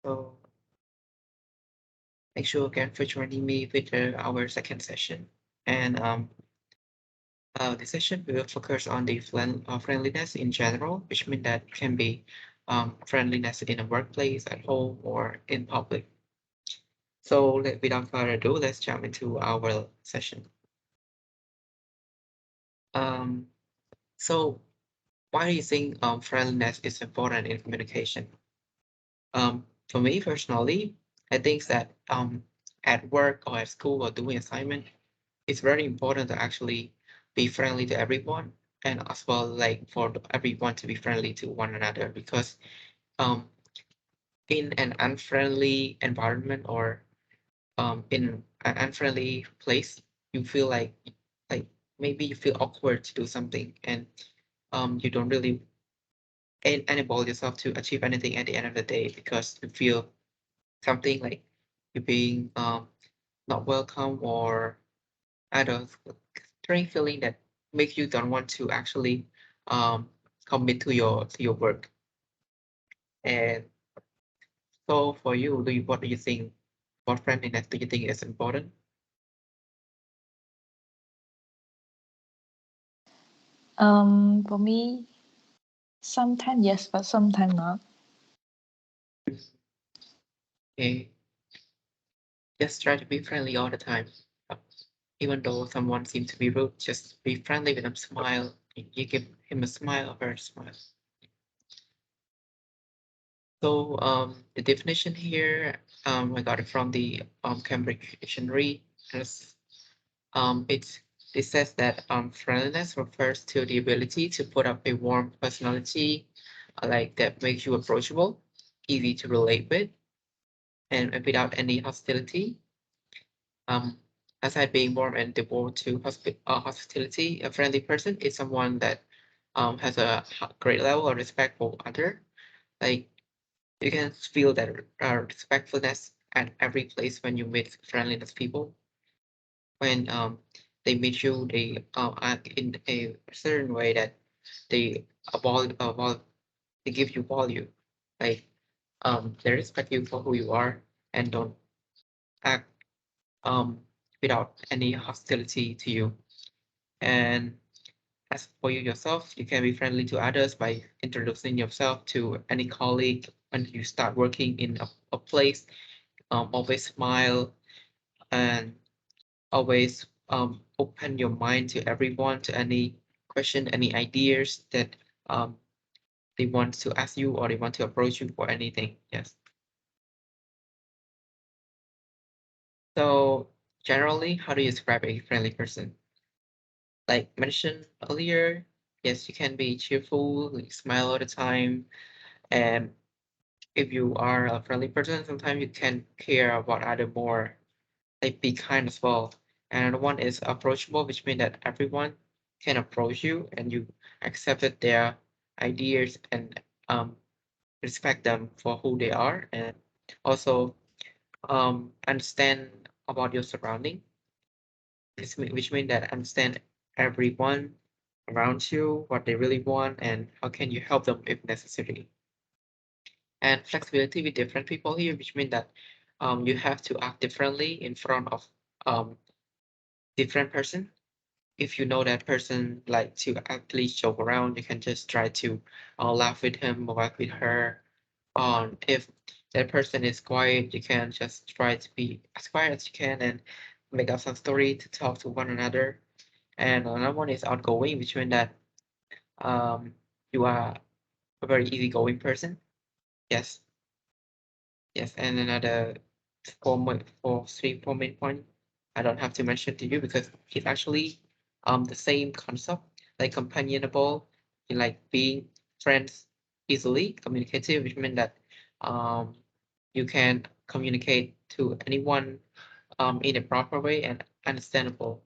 So thank you again for joining me with our second session. And this session we will focus on the friendliness in general, which means that can be friendliness in a workplace, at home, or in public. So without further ado, let's jump into our session. Um, so why do you think friendliness is important in communication? For me personally, I think that at work or at school or doing assignment, it's very important to actually be friendly to everyone, and as well like for everyone to be friendly to one another, because um in an unfriendly environment or in an unfriendly place, you feel like maybe you feel awkward to do something, and you don't really enable yourself to achieve anything at the end of the day, because you feel something like you're being not welcome, or I don't strange feeling that makes you don't want to actually um commit to your work. And so for you, what do you think? What friendliness do you think is important? For me, sometimes yes, but sometimes not. Okay, just try to be friendly all the time. Uh, Even though someone seems to be rude, just be friendly with them. Smile. You give him a smile or her a smile. So the definition here, I got it from the Cambridge Dictionary. As it says that friendliness refers to the ability to put up a warm personality, like that makes you approachable, easy to relate with, and without any hostility. Um, Aside being warm and devoted to hospitality, a friendly person is someone that has a great level of respect for other. Like you can feel that respectfulness at every place when you meet friendliness people. When they meet you, they act in a certain way that they they give you value, like they respect you for who you are, and don't act um without any hostility to you. And as for you yourself, you can be friendly to others by introducing yourself to any colleague when you start working in a place. Always smile, and always open your mind to everyone, to any question, any ideas that um, they want to ask you, or they want to approach you for anything. Yes. So generally, how do you describe a friendly person? Like mentioned earlier, yes, you can be cheerful, like smile all the time, and if you are a friendly person, sometimes you can care about other more, like be kind as well. And another one is approachable, which means that everyone can approach you and you accepted their ideas, and respect them for who they are, and also understand about your surrounding, which means that understand everyone around you, what they really want, and how can you help them if necessary. And flexibility with different people here, which means that you have to act differently in front of um, different person. If you know that person like to actually joke around, you can just try to laugh with him or laugh with her. If that person is quiet, you can just try to be as quiet as you can and make up some story to talk to one another. And another one is outgoing, which means that um, you are a very easygoing person. Yes, yes. And another four main point, I don't have to mention to you because it's actually the same concept, like companionable, like being friends easily, communicative, which means that um you can communicate to anyone in a proper way and understandable.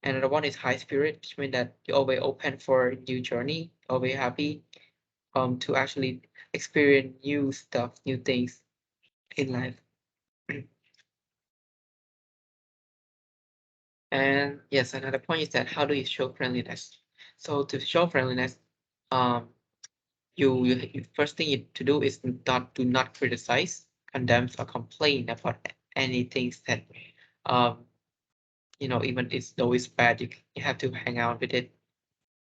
And another one is high spirit, which means that you're always open for new journey, always happy to actually experience new stuff, new things in life. And yes, another point is that how do you show friendliness? So to show friendliness, um, first thing you to do is not do not criticize. condemn or complain about anything that um even it's though it's bad, you have to hang out with it.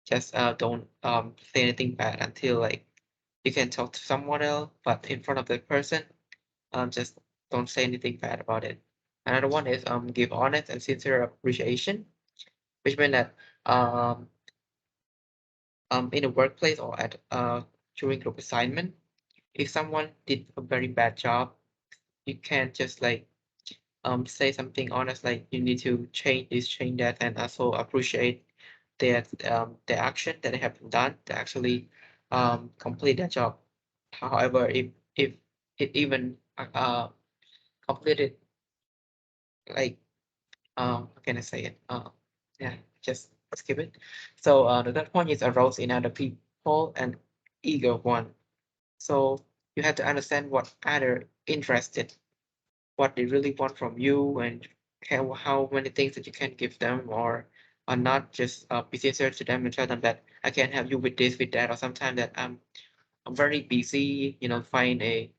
Just don't say anything bad until like you can talk to someone else, but in front of the person, just don't say anything bad about it. Another one is give honest and sincere appreciation, which means that um in a workplace or at during group assignment, if someone did a very bad job, you can't just like say something honest like you need to change this, change that, and also appreciate their action that they have done to actually complete their job. However, if it even completed like how can I say it? Yeah, just skip it. So the third point is arouse in other people and eager one. So you have to understand what other interested, what they really want from you, and how many things that you can give them, or not just be sincere to them and tell them that I can help you with this, with that, or sometimes that I'm very busy. Find a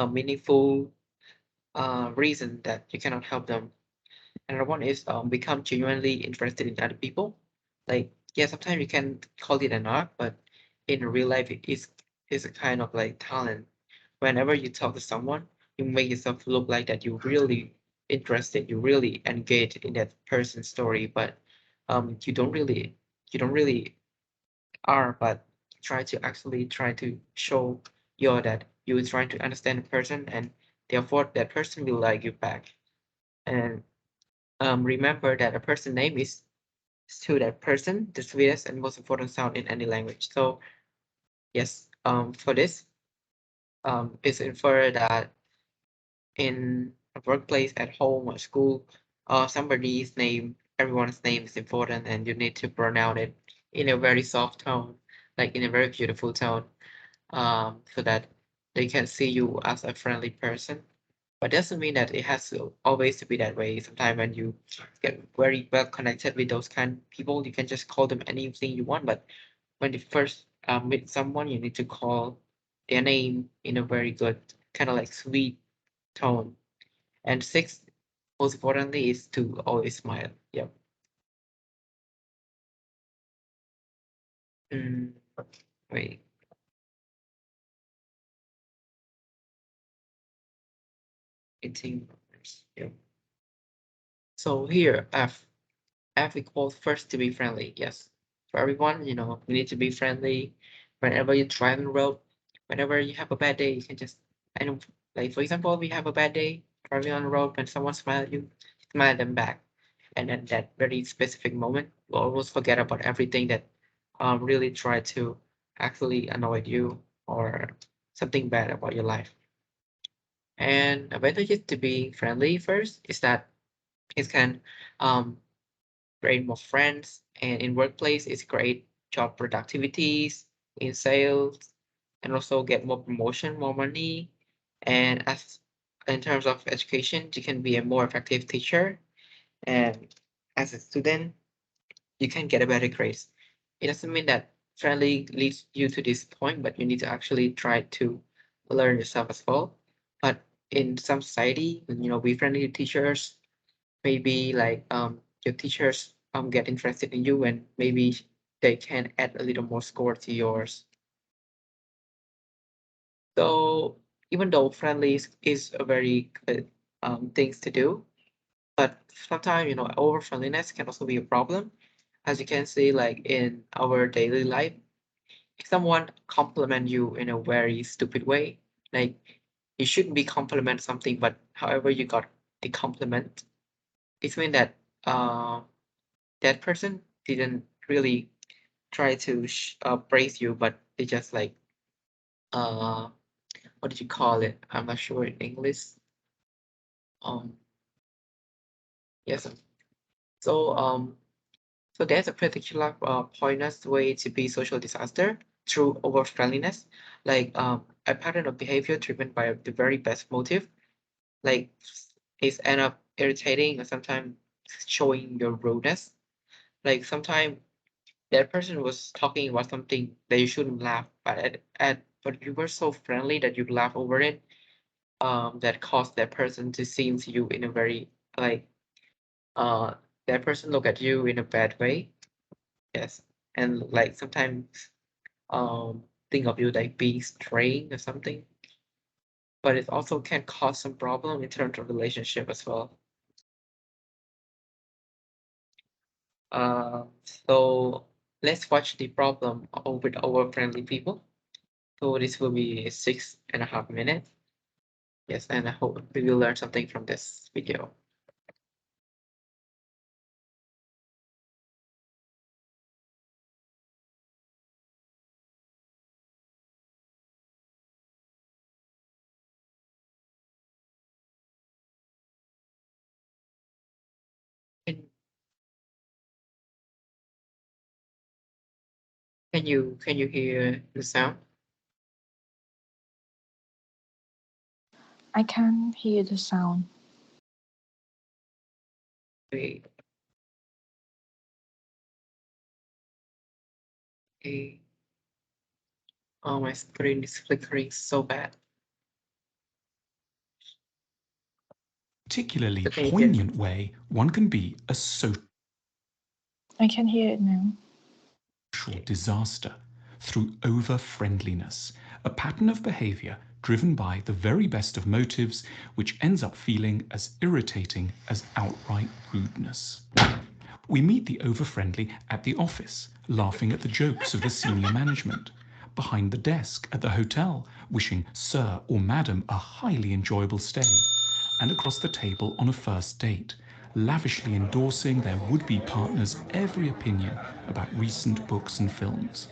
meaningful reason that you cannot help them. Another one is become genuinely interested in other people. Like, yeah, sometimes you can call it an art, but in real life, it's a kind of like talent. Whenever you talk to someone, you make yourself look like that you're really interested, you really engaged in that person's story, but you don't really are, but try to show that you're trying to understand the person, and therefore that person will like you back. And remember that a person name is to that person the sweetest and most important sound in any language. So yes, for this, it's inferred that in a workplace, at home, or school, somebody's name, everyone's name is important, and you need to pronounce it in a very soft tone, like in a very beautiful tone, so that they can see you as a friendly person. But doesn't mean that it has to always to be that way. Sometimes when you get very well connected with those kind of people, you can just call them anything you want. But when you first meet someone, you need to call their name in a very good, kind of like sweet tone. And sixth, most importantly, is to always smile. Yep. Mm, wait, 18 minutes. Yep. So here, F equals first to be friendly. Yes. For everyone, you need to be friendly. Whenever you drive on the road, whenever you have a bad day, you can just, I don't, like, for example, we have a bad day driving on the road, when someone smiles at you, smile at them back. And at that very specific moment, you almost forget about everything that really try to actually annoy you or something bad about your life. And advantages to being friendly first is that it can um, create more friends, and in workplace it's great job productivities, in sales, and also get more promotion, more money. And as in terms of education, you can be a more effective teacher, and as a student you can get a better grades. It doesn't mean that friendly leads you to this point, but you need to actually try to learn yourself as well. But in some society, be friendly to teachers, maybe like your teachers get interested in you, and maybe they can add a little more score to yours. So even though friendly is a very good things to do, but sometimes over friendliness can also be a problem. As you can see, like in our daily life, if someone compliment you in a very stupid way, like you shouldn't be compliment something, but however you got the compliment, it means that that person didn't really try to praise you, but they just like uh what did you call it? I'm not sure in English. Um yes. So so there's a particular pointless way to be social disaster through over friendliness, like a pattern of behavior driven by the very best motive, like it's end up irritating or sometimes showing your rudeness. Like sometimes that person was talking about something that you shouldn't laugh, but but you were so friendly that you laugh over it. that cause that person to see you in a very like that person look at you in a bad way. Yes. And like sometimes think of you like being strained or something. But it also can cause some problem in terms of relationship as well. So let's watch the problem with our friendly people. So this will be 6.5 minutes. Yes, and I hope we will learn something from this video. Can, can you hear the sound? I can't hear the sound. Wait, okay. Oh, my screen is flickering so bad. Particularly So can you hear? poignant way one can be a social I can hear it now. disaster through over-friendliness, a pattern of behavior driven by the very best of motives, which ends up feeling as irritating as outright rudeness. We meet the over-friendly at the office, laughing at the jokes of the senior management, behind the desk at the hotel, wishing sir or madam a highly enjoyable stay, and across the table on a first date, lavishly endorsing their would-be partner's every opinion about recent books and films.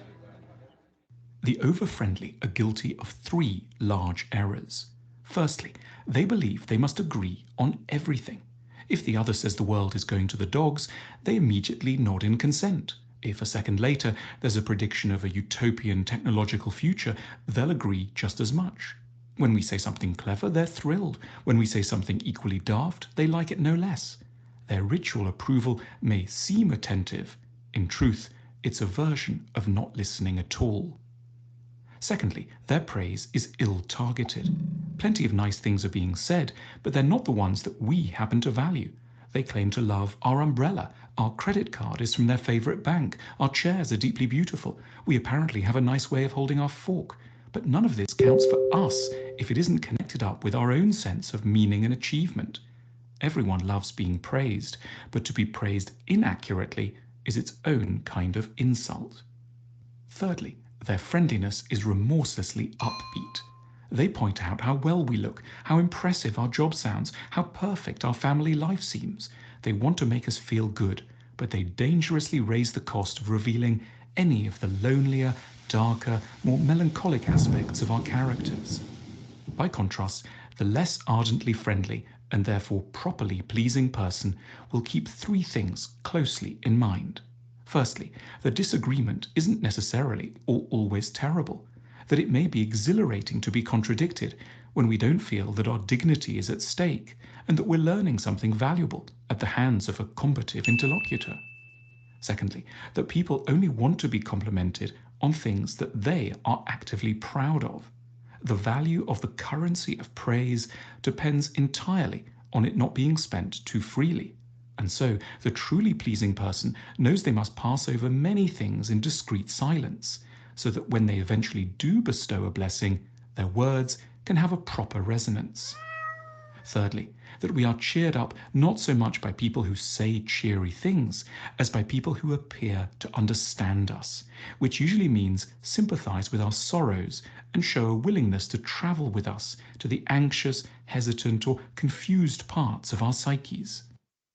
The over-friendly are guilty of three large errors. Firstly, they believe they must agree on everything. If the other says the world is going to the dogs, they immediately nod in consent. If a second later there's a prediction of a utopian technological future, they'll agree just as much. When we say something clever, they're thrilled. When we say something equally daft, they like it no less. Their ritual approval may seem attentive. In truth, it's a version of not listening at all. Secondly, their praise is ill-targeted. Plenty of nice things are being said, but they're not the ones that we happen to value. They claim to love our umbrella, our credit card is from their favorite bank, our chairs are deeply beautiful, we apparently have a nice way of holding our fork. But none of this counts for us if it isn't connected up with our own sense of meaning and achievement. Everyone loves being praised, but to be praised inaccurately is its own kind of insult. Thirdly, their friendliness is remorselessly upbeat. They point out how well we look, how impressive our job sounds, how perfect our family life seems. They want to make us feel good, but they dangerously raise the cost of revealing any of the lonelier, darker, more melancholic aspects of our characters. By contrast, the less ardently friendly and therefore properly pleasing person will keep three things closely in mind. Firstly, that disagreement isn't necessarily or always terrible, that it may be exhilarating to be contradicted when we don't feel that our dignity is at stake and that we're learning something valuable at the hands of a combative interlocutor. Secondly, that people only want to be complimented on things that they are actively proud of. The value of the currency of praise depends entirely on it not being spent too freely. And so the truly pleasing person knows they must pass over many things in discreet silence, so that when they eventually do bestow a blessing, their words can have a proper resonance. Thirdly, that we are cheered up not so much by people who say cheery things as by people who appear to understand us, which usually means sympathize with our sorrows and show a willingness to travel with us to the anxious, hesitant, or confused parts of our psyches.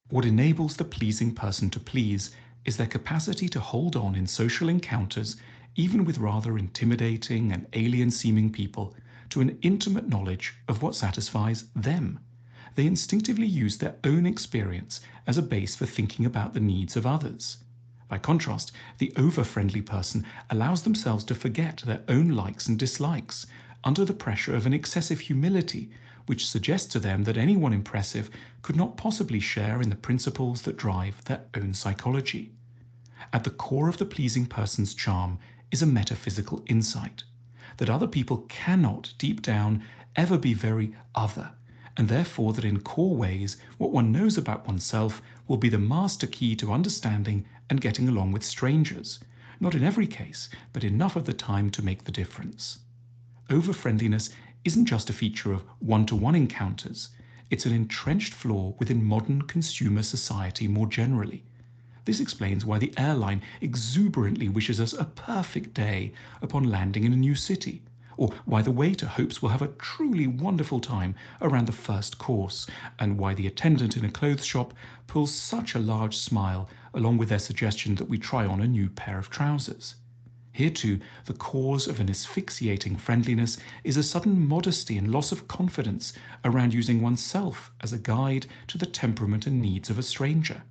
What enables the pleasing person to please is their capacity to hold on in social encounters, even with rather intimidating and alien-seeming people, to an intimate knowledge of what satisfies them. They instinctively use their own experience as a base for thinking about the needs of others. By contrast, the over-friendly person allows themselves to forget their own likes and dislikes under the pressure of an excessive humility, which suggests to them that anyone impressive could not possibly share in the principles that drive their own psychology. At the core of the pleasing person's charm is a metaphysical insight that other people cannot, deep down, ever be very other, and therefore that in core ways what one knows about oneself will be the master key to understanding and getting along with strangers, not in every case, but enough of the time to make the difference. Over-friendliness isn't just a feature of one-to-one encounters, it's an entrenched flaw within modern consumer society more generally. This explains why the airline exuberantly wishes us a perfect day upon landing in a new city, or why the waiter hopes we'll have a truly wonderful time around the first course, and why the attendant in a clothes shop pulls such a large smile along with their suggestion that we try on a new pair of trousers. Here too, the cause of an asphyxiating friendliness is a sudden modesty and loss of confidence around using oneself as a guide to the temperament and needs of a stranger.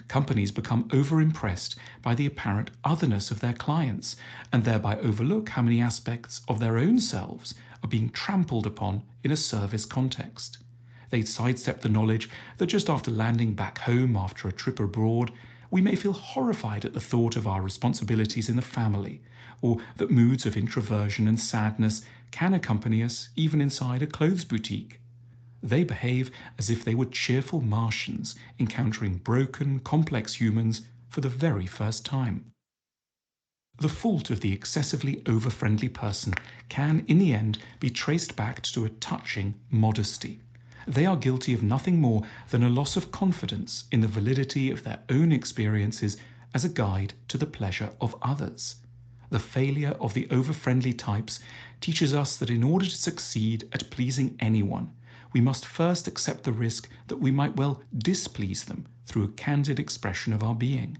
Companies become over-impressed by the apparent otherness of their clients and thereby overlook how many aspects of their own selves are being trampled upon in a service context. They sidestep the knowledge that just after landing back home after a trip abroad, we may feel horrified at the thought of our responsibilities in the family, or that moods of introversion and sadness can accompany us even inside a clothes boutique. They behave as if they were cheerful Martians encountering broken, complex humans for the very first time. The fault of the excessively over-friendly person can, in the end, be traced back to a touching modesty. They are guilty of nothing more than a loss of confidence in the validity of their own experiences as a guide to the pleasure of others. The failure of the over-friendly types teaches us that in order to succeed at pleasing anyone, we must first accept the risk that we might well displease them through a candid expression of our being.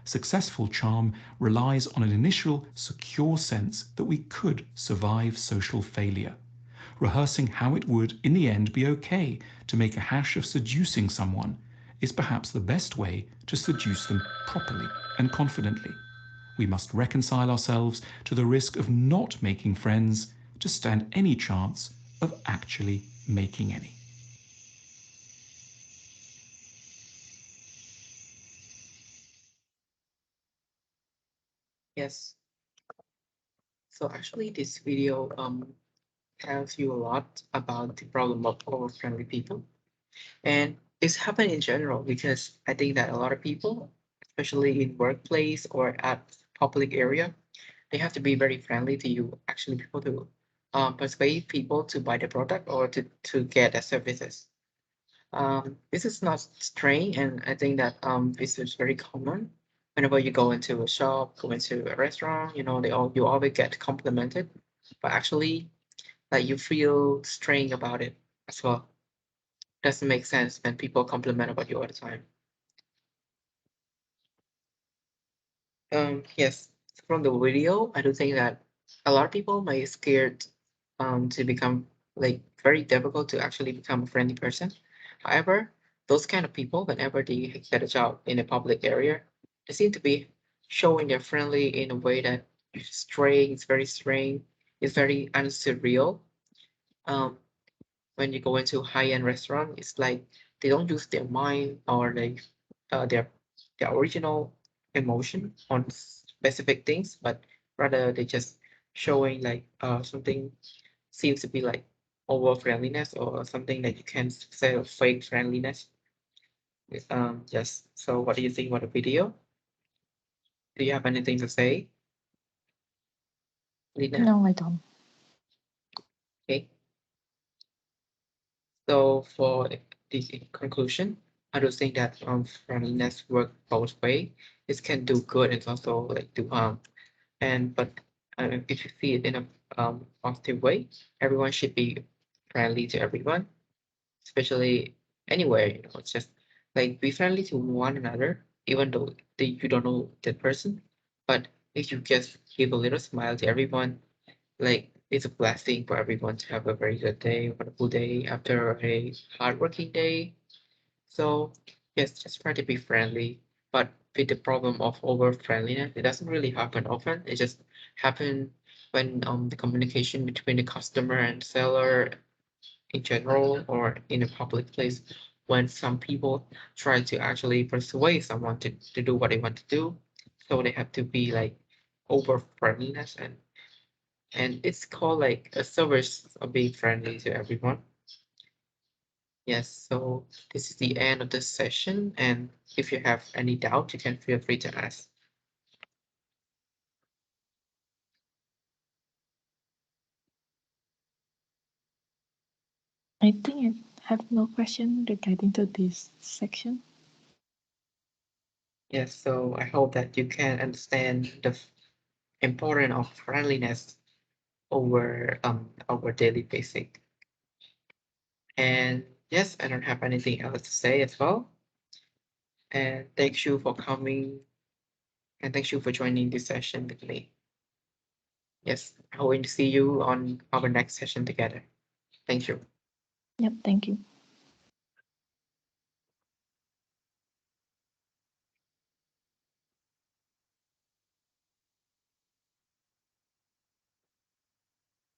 Successful charm relies on an initial, secure sense that we could survive social failure. Rehearsing how it would, in the end, be okay to make a hash of seducing someone is perhaps the best way to seduce them properly and confidently. We must reconcile ourselves to the risk of not making friends to stand any chance of actually making any. Yes. So actually, this video tells you a lot about the problem of over-friendly people. And it's happening in general because I think that a lot of people, especially in workplace or at public area, they have to be very friendly to you. Actually, people to persuade people to buy the product or to get the services. This is not strange, and I think that this is very common. Whenever you go into a shop, go into a restaurant, you always get complimented, but actually, like you feel strange about it as well. Doesn't make sense when people compliment about you all the time. Yes, from the video, I do think that a lot of people may scared to become like very difficult to actually become a friendly person. However, those kind of people, whenever they get a job in a public area, they seem to be showing they're friendly in a way that is strange, it's very strange, it's very unsurreal. Um, when you go into high-end restaurant, it's like they don't use their mind or their original emotion on specific things, but rather they just showing like something seems to be like over friendliness or something that you can say of fake friendliness. Yes. So what do you think about the video? Do you have anything to say, Lina? No, I don't. Okay. So for the conclusion, I do think that friendliness work both way. It can do good and also like do harm. And but if you see it in a positive way, everyone should be friendly to everyone, especially anywhere. It's just like be friendly to one another, even though you don't know that person. But if you just give a little smile to everyone, like it's a blessing for everyone to have a very good day, wonderful day after a hardworking day. So yes, just try to be friendly. But with the problem of over friendliness, it doesn't really happen often. It just happen when the communication between the customer and seller in general or in a public place, when some people try to actually persuade someone to do what they want to do. So they have to be like over friendliness, and And it's called like a service of being friendly to everyone. Yes, so this is the end of this session, and if you have any doubt, you can feel free to ask. I think I have no question regarding to this section. Yes, so I hope that you can understand the importance of friendliness over our daily basic. And yes, I don't have anything else to say as well. And thank you for coming, and thank you for joining this session with me. Yes, I hope to see you on our next session together. Thank you. Yep, thank you.